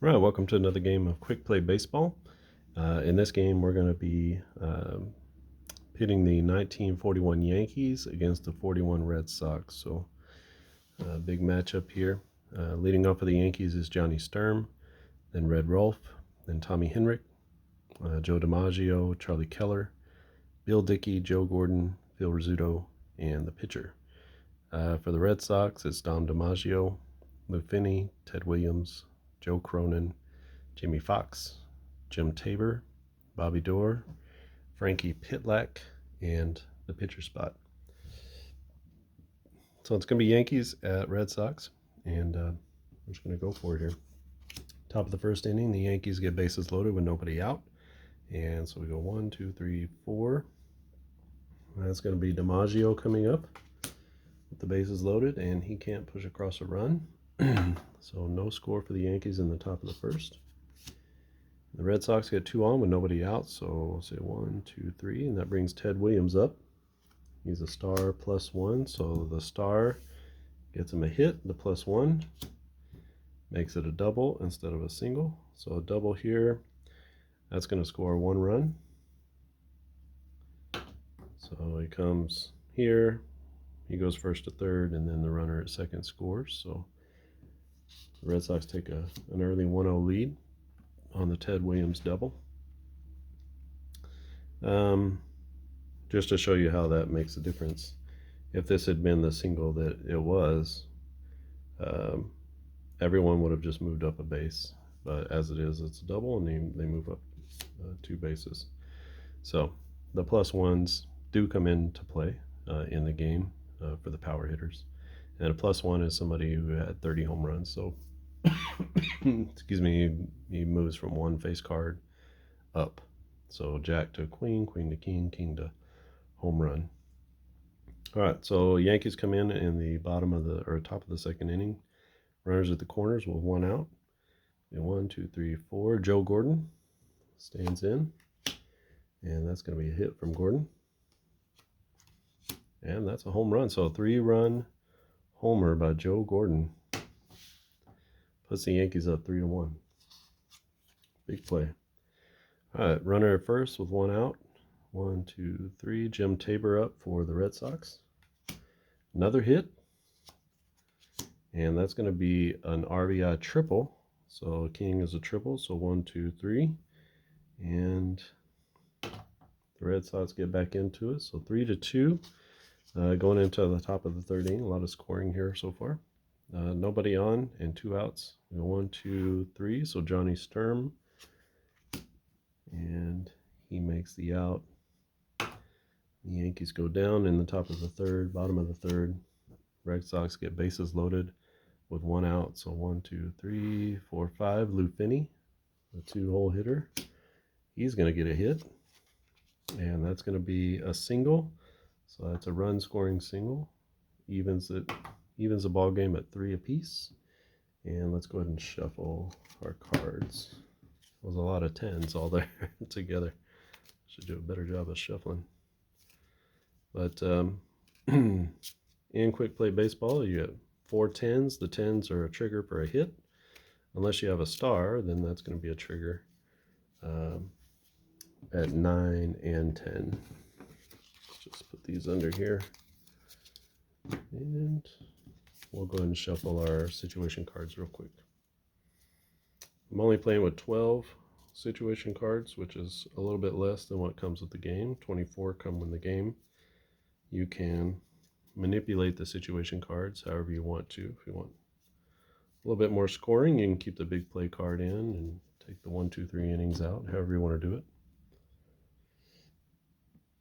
Right, welcome to another game of Quick Play Baseball. In this game, we're going to be pitting the 1941 Yankees against the 41 Red Sox. So, big matchup here. Leading off for the Yankees is Johnny Sturm, then Red Rolfe, then Tommy Henrich, Joe DiMaggio, Charlie Keller, Bill Dickey, Joe Gordon, Phil Rizzuto, and the pitcher. For the Red Sox, it's Dom DiMaggio, Lou Finney, Ted Williams, Joe Cronin, Jimmy Fox, Jim Tabor, Bobby Doerr, Frankie Pitlack, and the pitcher spot. So it's going to be Yankees at Red Sox, and I'm just going to go for it here. Top of the first inning, the Yankees get bases loaded with nobody out. And so we go 1, 2, 3, 4. That's going to be DiMaggio coming up with the bases loaded, and he can't push across a run. So no score for the Yankees in the top of the first. The Red Sox get 2 on with nobody out, so we'll say 1, 2, 3, and that brings Ted Williams up. He's a star +1, so the star gets him a hit. The +1 makes it a double instead of a single. So a double here, that's going to score 1 run. So he comes here, he goes first to third, and then the runner at second scores. So the Red Sox take an early 1-0 lead on the Ted Williams double. Just to show you how that makes a difference. If this had been the single that it was, everyone would have just moved up a base. But as it is, it's a double, and they move up 2 bases. So the +1s do come into play in the game for the power hitters. And a +1 is somebody who had 30 home runs. So, excuse me, he moves from 1 face card up. So Jack to Queen, Queen to King, King to home run. All right, so Yankees come in the bottom of the or top of the second inning. Runners at the corners with 1 out. And 1, 2, 3, 4. Joe Gordon stands in, and that's going to be a hit from Gordon. And that's a home run. So a 3-run homer by Joe Gordon puts the Yankees up 3-1. Big play. All right, runner at first with 1 out. 1, 2, 3. Jim Tabor up for the Red Sox. Another hit. And that's going to be an RBI triple. So King is a triple. So 1, 2, 3. And the Red Sox get back into it. So 3-2. Going into the top of the third inning. A lot of scoring here so far. Nobody on and 2 outs. 1, 2, 3. So Johnny Sturm. And he makes the out. The Yankees go down in the top of the third, bottom of the third. Red Sox get bases loaded with 1 out. So 1, 2, 3, 4, 5. Lou Finney, a 2-hole hitter. He's going to get a hit. And that's going to be a single. So that's a run scoring single. Evens the ball game at 3 apiece. And let's go ahead and shuffle our cards. There's a lot of 10s all there together. Should do a better job of shuffling. But in Quick Play Baseball, you get 4 10s. The 10s are a trigger for a hit. Unless you have a star, then that's going to be a trigger at 9 and 10. Let's just put these under here. And we'll go ahead and shuffle our situation cards real quick. I'm only playing with 12 situation cards, which is a little bit less than what comes with the game. 24 come with the game. You can manipulate the situation cards however you want to. If you want a little bit more scoring, you can keep the big play card in and take the 1, 2, 3 innings out, however you want to do it.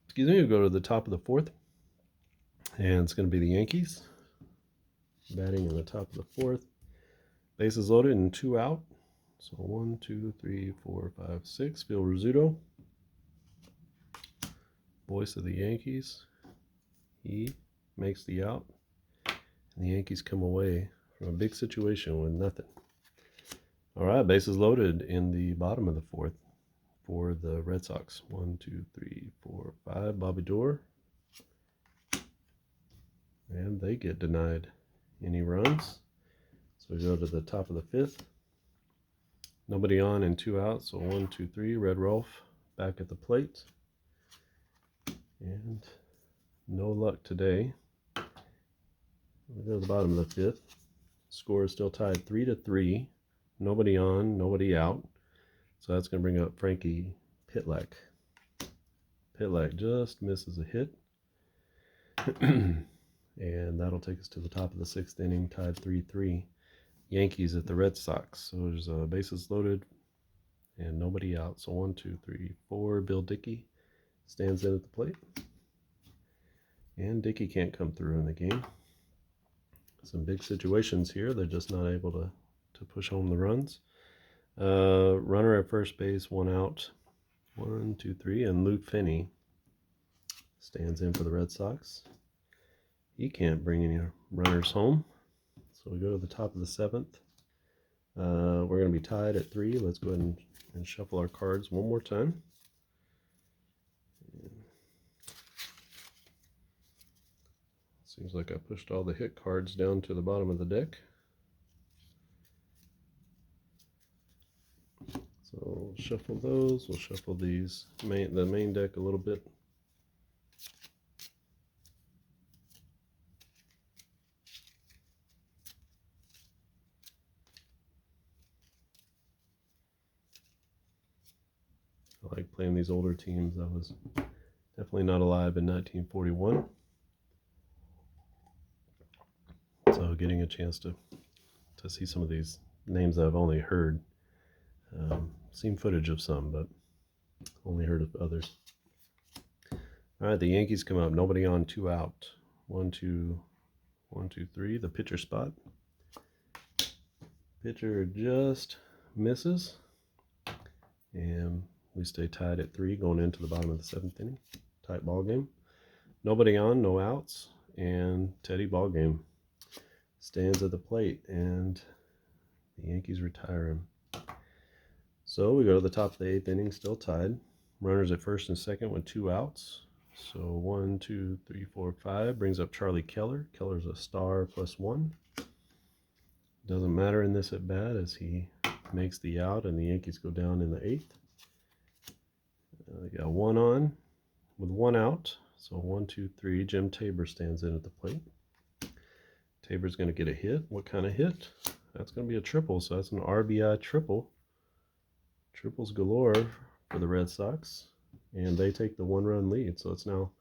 Excuse me, we'll go to the top of the fourth, and it's going to be the Yankees batting in the top of the fourth. Bases loaded and 2 out. So 1, 2, 3, 4, 5, 6. Phil Rizzuto, voice of the Yankees. He makes the out. And the Yankees come away from a big situation with nothing. All right, bases loaded in the bottom of the fourth for the Red Sox. 1, 2, 3, 4, 5. Bobby Doerr. And they get denied any runs. So we go to the top of the fifth. Nobody on and 2 out, so 1, 2, 3. Red Rolf back at the plate. And no luck today. We go to the bottom of the 5th. Score is still tied 3-3. Nobody on, nobody out. So that's going to bring up Frankie Pitlack. Pitlack just misses a hit. And that'll take us to the top of the 6th inning, tied 3-3. Yankees at the Red Sox. So there's bases loaded and nobody out. So 1, 2, 3, 4. Bill Dickey stands in at the plate. And Dickey can't come through in the game. Some big situations here. They're just not able to push home the runs. Runner at first base, 1 out. 1, 2, 3. And Luke Finney stands in for the Red Sox. He can't bring any runners home. So we go to the top of the 7th. We're going to be tied at 3. Let's go ahead and shuffle our cards one more time. Seems like I pushed all the hit cards down to the bottom of the deck. So we'll shuffle those. We'll shuffle the main deck a little bit. I like playing these older teams. I was definitely not alive in 1941. So getting a chance to see some of these names I've only heard. Seen footage of some, but only heard of others. All right, the Yankees come up. Nobody on, 2 out. 1, 2, 1, 2, 3. The pitcher spot. Pitcher just misses. And we stay tied at 3 going into the bottom of the 7th inning. Tight ball game. Nobody on, no outs. And Teddy Ballgame stands at the plate, and the Yankees retire him. So we go to the top of the 8th inning, still tied. Runners at first and second with 2 outs. So 1, 2, 3, 4, 5 brings up Charlie Keller. Keller's a star +1. Doesn't matter in this at bat as he makes the out, and the Yankees go down in the 8th. We got 1 on with 1 out. So 1, 2, 3. Jim Tabor stands in at the plate. Tabor's going to get a hit. What kind of hit? That's going to be a triple, so that's an RBI triple. Triples galore for the Red Sox, and they take the 1-run lead. So it's now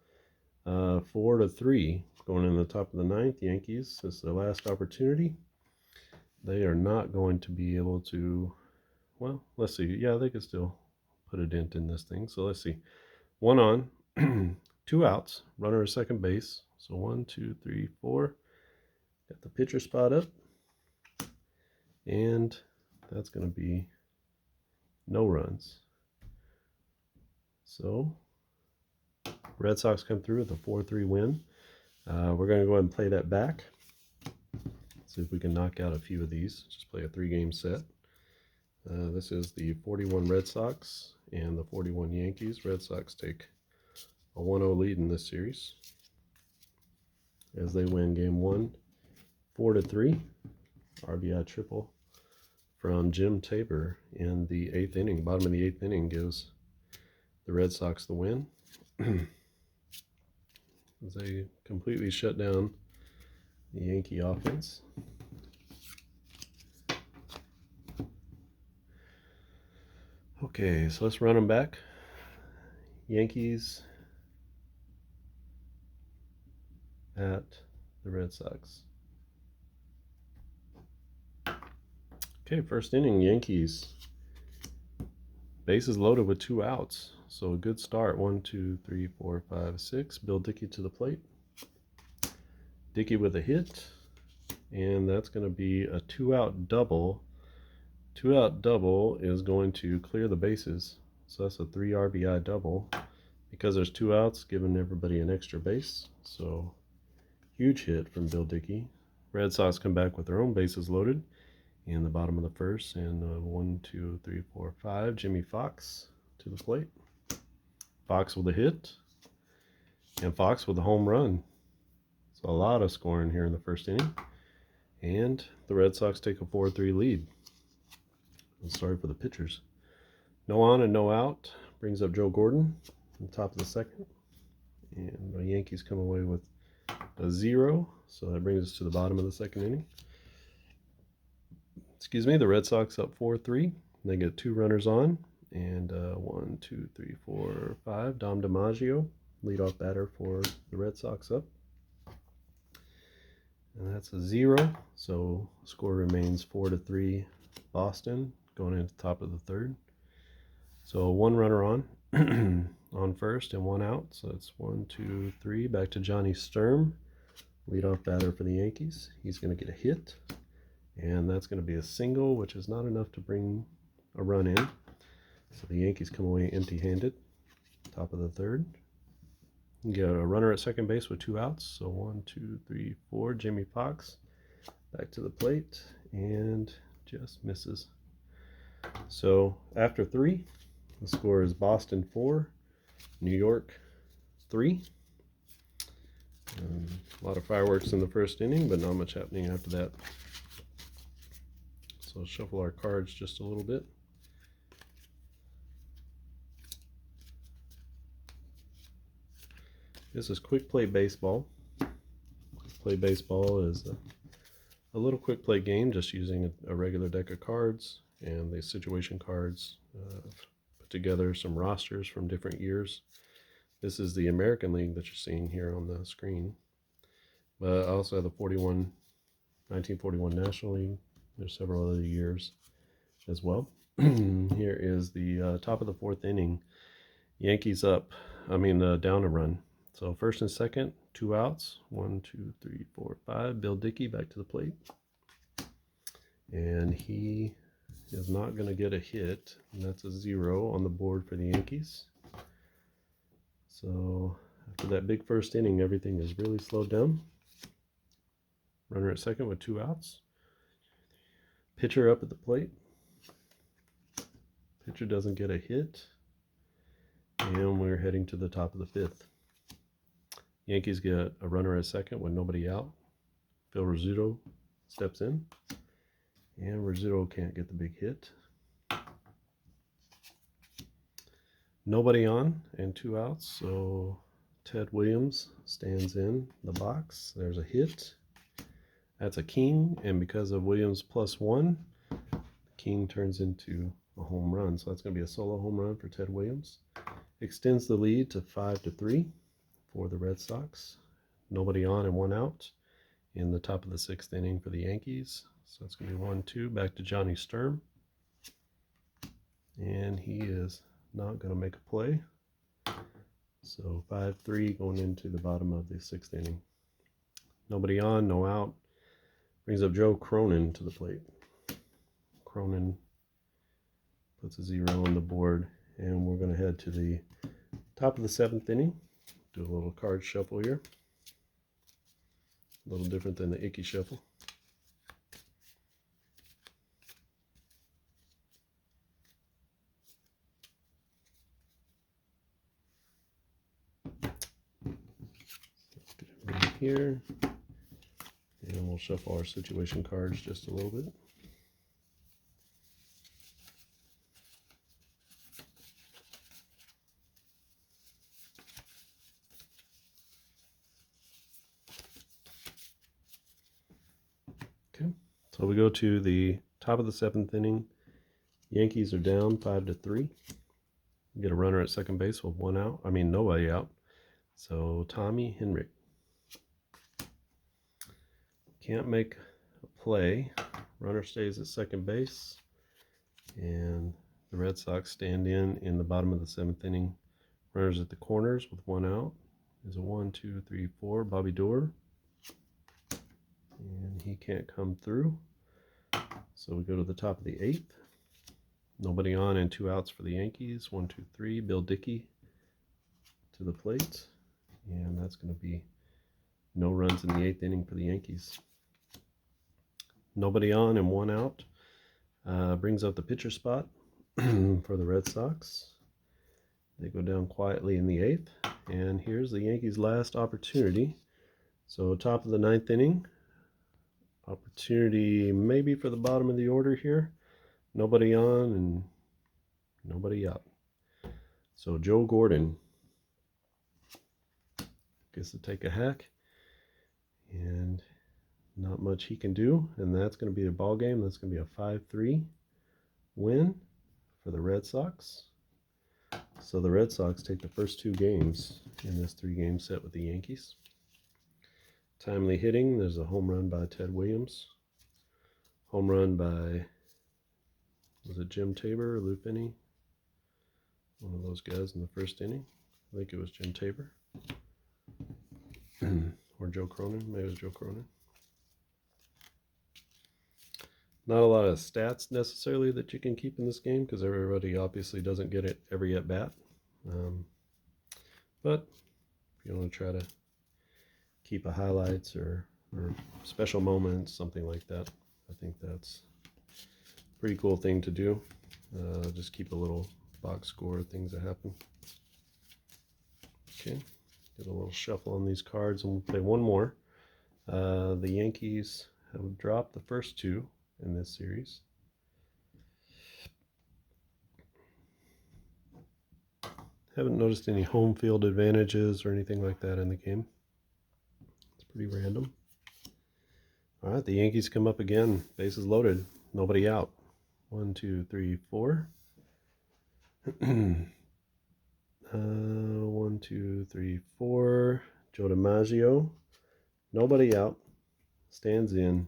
4-3 going in the top of the 9th. Yankees, this is their last opportunity. They are not going to be able to, well, let's see. Yeah, they could still put a dent in this thing. So let's see. 1 on, 2 outs, runner at second base. So 1, 2, 3, 4. Got the pitcher spot up, and that's going to be no runs. So Red Sox come through with a 4-3 win. We're going to go ahead and play that back. See if we can knock out a few of these. Just play a 3-game set. This is the 41 Red Sox and the 41 Yankees. Red Sox take a 1-0 lead in this series as they win game 1, 4-3. RBI triple from Jim Tabor in the 8th inning. Bottom of the 8th inning gives the Red Sox the win. As they completely shut down the Yankee offense. Okay, so let's run them back. Yankees at the Red Sox. Okay, first inning, Yankees. Bases loaded with 2 outs. So a good start. 1, 2, 3, 4, 5, 6. Bill Dickey to the plate. Dickey with a hit. And that's going to be a 2-out double. 2-out double is going to clear the bases. So that's a 3 RBI double. Because there's 2 outs, giving everybody an extra base. So huge hit from Bill Dickey. Red Sox come back with their own bases loaded in the bottom of the first. And 1, 2, 3, 4, 5. Jimmy Fox to the plate. Fox with a hit. And Fox with a home run. So a lot of scoring here in the first inning. And the Red Sox take a 4-3 lead. I'm sorry for the pitchers. No on and no out brings up Joe Gordon on top of the second. And the Yankees come away with a 0, so that brings us to the bottom of the second inning. Excuse me, the Red Sox up 4-3. They get 2 runners on, and 1, 2, 3, 4, 5. Dom DiMaggio, leadoff batter for the Red Sox up. And that's a 0, so score remains 4-3 Boston going into the top of the third. So 1 runner on on first and 1 out. So it's 1, 2, 3. Back to Johnny Sturm, leadoff batter for the Yankees. He's going to get a hit, and that's going to be a single, which is not enough to bring a run in. So the Yankees come away empty-handed, top of the third. You get a runner at second base with 2 outs. So 1, 2, 3, 4. Jimmy Fox back to the plate and just misses. So after 3, the score is Boston 4, New York 3. A lot of fireworks in the first inning, but not much happening after that. So shuffle our cards just a little bit. This is quick play baseball. Quick play baseball is a little quick play game, just using a regular deck of cards and the situation cards. Put together some rosters from different years. This is the American League that you're seeing here on the screen. But I also have the 1941 National League. There's several other years as well. Here is the top of the 4th inning. Yankees up, down a run. So first and second, 2 outs. 1, 2, 3, 4, 5. Bill Dickey back to the plate. And he is not going to get a hit. And that's a 0 on the board for the Yankees. So after that big first inning, everything is really slowed down. Runner at second with 2 outs. Pitcher up at the plate. Pitcher doesn't get a hit. And we're heading to the top of the 5th. Yankees get a runner at second with nobody out. Phil Rizzuto steps in. And Rizzuto can't get the big hit. Nobody on and 2 outs, so Ted Williams stands in the box. There's a hit. That's a king, and because of Williams +1, the king turns into a home run. So that's going to be a solo home run for Ted Williams. Extends the lead to 5-3 for the Red Sox. Nobody on and 1 out in the top of the 6th inning for the Yankees. So it's going to be 1-2. Back to Johnny Sturm. And he is not going to make a play. So 5-3 going into the bottom of the 6th inning. Nobody on, no out. Brings up Joe Cronin to the plate. Cronin puts a 0 on the board. And we're going to head to the top of the 7th inning. Do a little card shuffle here. A little different than the Icky shuffle. Right here. And we'll shuffle our situation cards just a little bit. Okay, so we go to the top of the 7th inning. Yankees are down 5-3. We get a runner at second base with nobody out. So Tommy Henrik can't make a play. Runner stays at second base, and the Red Sox stand in the bottom of the 7th inning. Runners at the corners with 1 out. There's a 1, 2, 3, 4. Bobby Doerr. And he can't come through. So we go to the top of the 8th. Nobody on and 2 outs for the Yankees. 1, 2, 3. Bill Dickey to the plate. And that's going to be no runs in the 8th inning for the Yankees. Nobody on and 1 out. Brings up the pitcher spot for the Red Sox. They go down quietly in the 8th. And here's the Yankees' last opportunity. So top of the 9th inning. Opportunity maybe for the bottom of the order here. nobody on and nobody out. So Joe Gordon gets to take a hack, and not much he can do, and that's going to be a ball game. That's going to be a 5-3 win for the Red Sox. So the Red Sox take the first 2 games in this 3-game set with the Yankees. Timely hitting, there's a home run by Ted Williams. Home run by, was it Jim Tabor or Lou Finney? One of those guys in the first inning. I think it was Jim Tabor. Or Joe Cronin. Maybe it was Joe Cronin. Not a lot of stats necessarily that you can keep in this game because everybody obviously doesn't get it every at bat. But if you want to try to keep a highlights or special moments, something like that, I think that's a pretty cool thing to do. Just keep a little box score of things that happen. Okay, get a little shuffle on these cards and we'll play one more. The Yankees have dropped the first 2 in this series. Haven't noticed any home field advantages or anything like that in the game. It's pretty random. All right, the Yankees come up again. Bases loaded, nobody out. 1, 2, 3, 4. 1, 2, 3, 4. Joe DiMaggio, nobody out, stands in,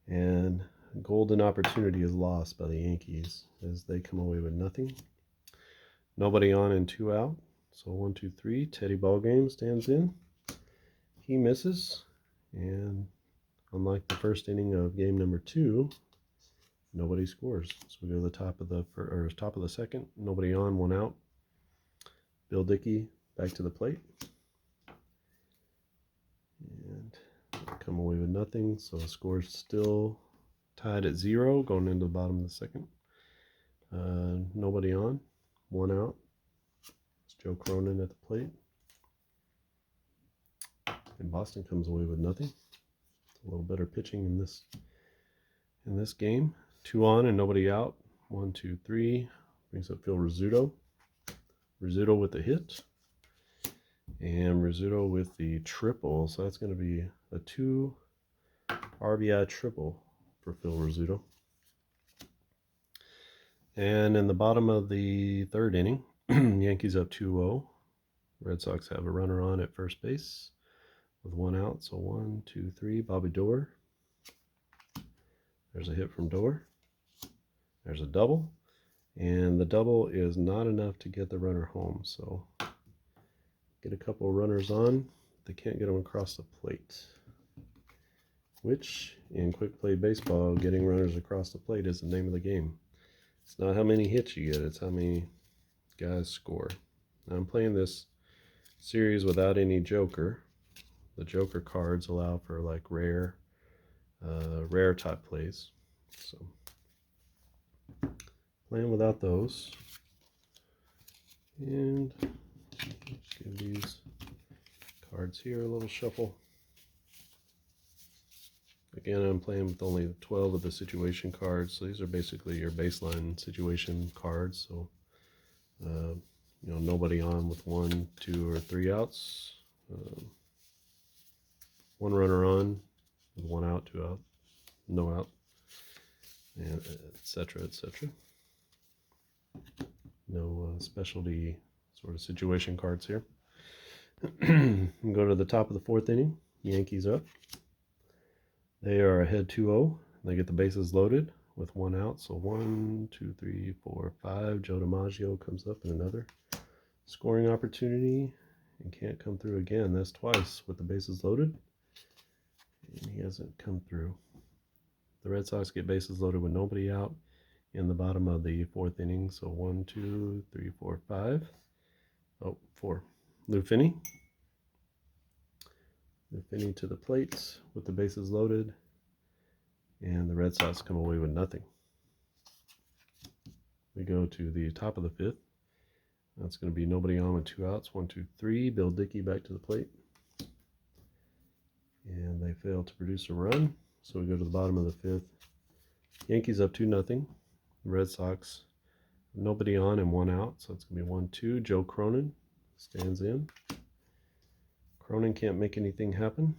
and a golden opportunity is lost by the Yankees as they come away with nothing. Nobody on and 2 out. So 1, 2, 3. Teddy Ballgame stands in. He misses, and unlike the first inning of game number 2, nobody scores. So we go to the top of the second. Nobody on, 1 out. Bill Dickey back to the plate, and come away with nothing. So the score's still tied at 0 going into the bottom of the second. Nobody on, 1 out. It's Joe Cronin at the plate, and Boston comes away with nothing. A little better pitching in this game. 2 on and nobody out. 1, 2, 3. Brings up Phil Rizzuto. Rizzuto with the hit, and Rizzuto with the triple. So that's going to be a 2 RBI triple for Phil Rizzuto. And in the bottom of the 3rd inning, Yankees up 2-0. Red Sox have a runner on at first base with 1 out. So 1, 2, 3. Bobby Doerr. There's a hit from Doerr. There's a double. And the double is not enough to get the runner home. So get a couple of runners on. They can't get them across the plate. Which, in quick play baseball, getting runners across the plate is the name of the game. It's not how many hits you get, it's how many guys score. Now, I'm playing this series without any Joker. The Joker cards allow for like rare type plays. So playing without those, and let's give these cards here a little shuffle. Again, I'm playing with only 12 of the situation cards, so these are basically your baseline situation cards. So, nobody on with 1, 2, or 3 outs. 1 runner on with 1 out, 2 out, no out, and etc., etc. No specialty sort of situation cards here. Go to the top of the 4th inning. Yankees up. They are ahead 2-0. They get the bases loaded with 1 out. So 1, 2, 3, 4, 5. Joe DiMaggio comes up in another scoring opportunity and can't come through again. That's twice with the bases loaded, and he hasn't come through. The Red Sox get bases loaded with nobody out in the bottom of the 4th inning. So 1, 2, 3, 4, 5. Oh, 4. Lou Finney. Lou Finney to the plate with the bases loaded, and the Red Sox come away with nothing. We go to the top of the 5th. That's going to be nobody on with 2 outs. 1, 2, 3. Bill Dickey back to the plate, and they fail to produce a run. So we go to the bottom of the 5th. Yankees up 2-0. The Red Sox, nobody on and one out, so it's going to be 1-2. Joe Cronin stands in. Cronin can't make anything happen,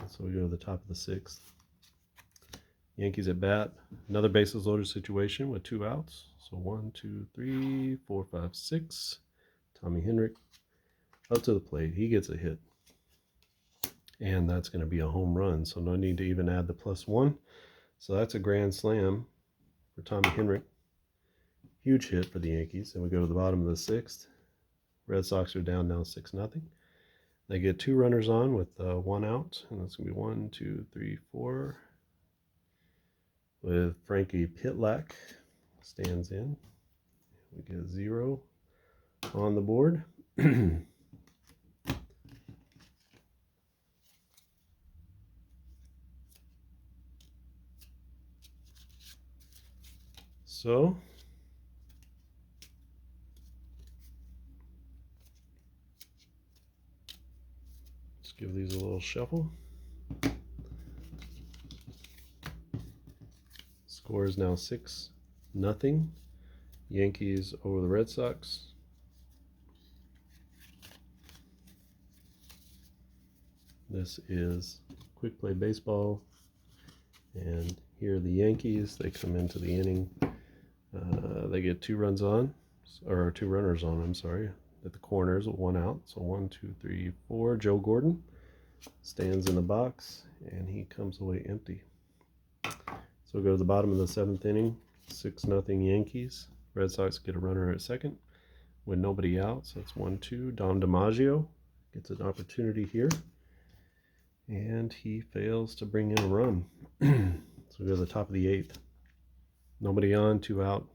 so we go to the top of the 6th. Yankees at bat. Another bases loaded situation with 2 outs. So 1, 2, 3, 4, 5, 6. Tommy Henrich up to the plate. He gets a hit. And that's going to be a home run, so no need to even add the +1. So that's a grand slam for Tommy Henrich. Huge hit for the Yankees. And we go to the bottom of the 6th. Red Sox are down now 6-0. They get 2 runners on with 1 out, and that's going to be 1, 2, 3, 4. With Frankie Pitlack stands in. We get 0 on the board. So let's give these a little shuffle. Score is now 6-0. Yankees over the Red Sox. This is Quick Play Baseball. And here are the Yankees. They come into the inning. They get 2 runs on, or 2 runners on, I'm sorry, at the corners with 1 out. So 1, 2, 3, 4. Joe Gordon stands in the box, and he comes away empty. So we go to the bottom of the 7th inning, 6-0 Yankees. Red Sox get a runner at second with nobody out, so it's 1-2. Dom DiMaggio gets an opportunity here, and he fails to bring in a run. So we go to the top of the 8th. Nobody on, 2 out.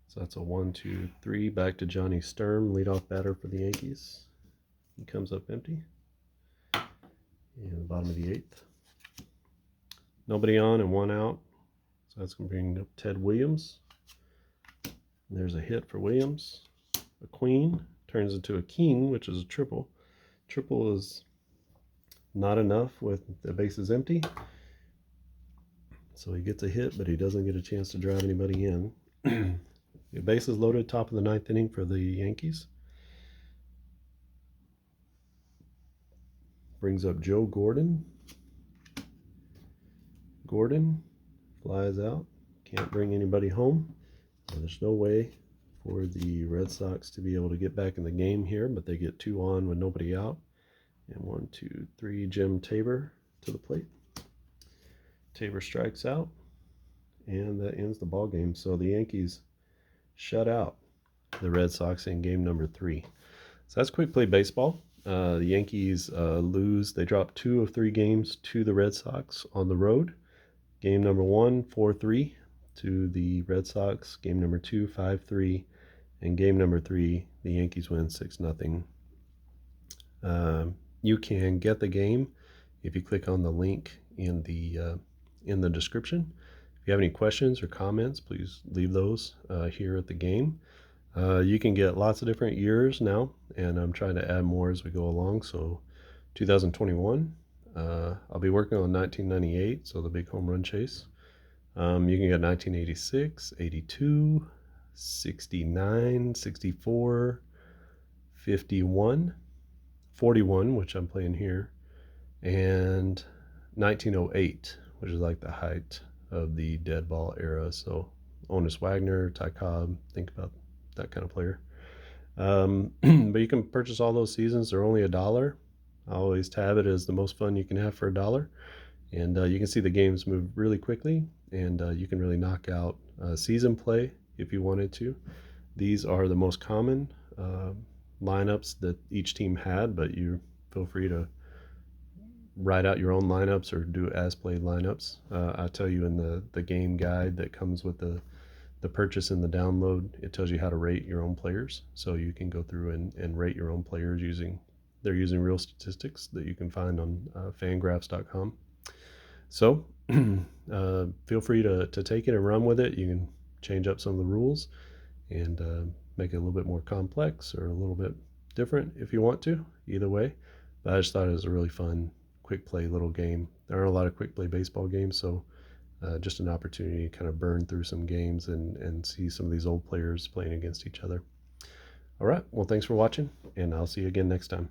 So that's a 1, 2, 3. Back to Johnny Sturm, leadoff batter for the Yankees. He comes up empty. And the bottom of the 8th. Nobody on and 1 out. So that's going to bring up Ted Williams. And there's a hit for Williams. A queen turns into a king, which is a triple. Triple is not enough with the bases empty. So he gets a hit, but he doesn't get a chance to drive anybody in. The bases loaded, top of the 9th inning for the Yankees. Brings up Joe Gordon. Gordon flies out. Can't bring anybody home. There's no way for the Red Sox to be able to get back in the game here, but they get 2 on with nobody out. And 1, 2, 3, Jim Tabor to the plate. Tabor strikes out, and that ends the ball game. So the Yankees shut out the Red Sox in game number 3. So that's Quick Play Baseball. The Yankees lose. They drop 2 of 3 games to the Red Sox on the road. Game number 1, 4-3 to the Red Sox. Game number 2, 5-3. And game number 3, the Yankees win 6-0. You can get the game if you click on the link in the description. If you have any questions or comments, please leave those here at the game. You can get lots of different years now, and I'm trying to add more as we go along. So 2021, I'll be working on 1998, so the big home run chase. You can get 1986, 82, 69, 64, 51, 41, which I'm playing here, and 1908, which is like the height of the dead ball era. So Honus Wagner, Ty Cobb, think about that kind of player. But you can purchase all those seasons. They're only $1. I always tab it as the most fun you can have for $1. And you can see the games move really quickly, and you can really knock out season play if you wanted to. These are the most common lineups that each team had, but you feel free to write out your own lineups or do as played lineups. I tell you in the game guide that comes with the purchase and the download, it tells you how to rate your own players. So you can go through and rate your own players using real statistics that you can find on fangraphs.com. So feel free to take it and run with it. You can change up some of the rules and make it a little bit more complex or a little bit different if you want to. Either way, but I just thought it was a really fun quick play little game. There aren't a lot of quick play baseball games, so just an opportunity to kind of burn through some games and see some of these old players playing against each other. All right, well, thanks for watching, and I'll see you again next time.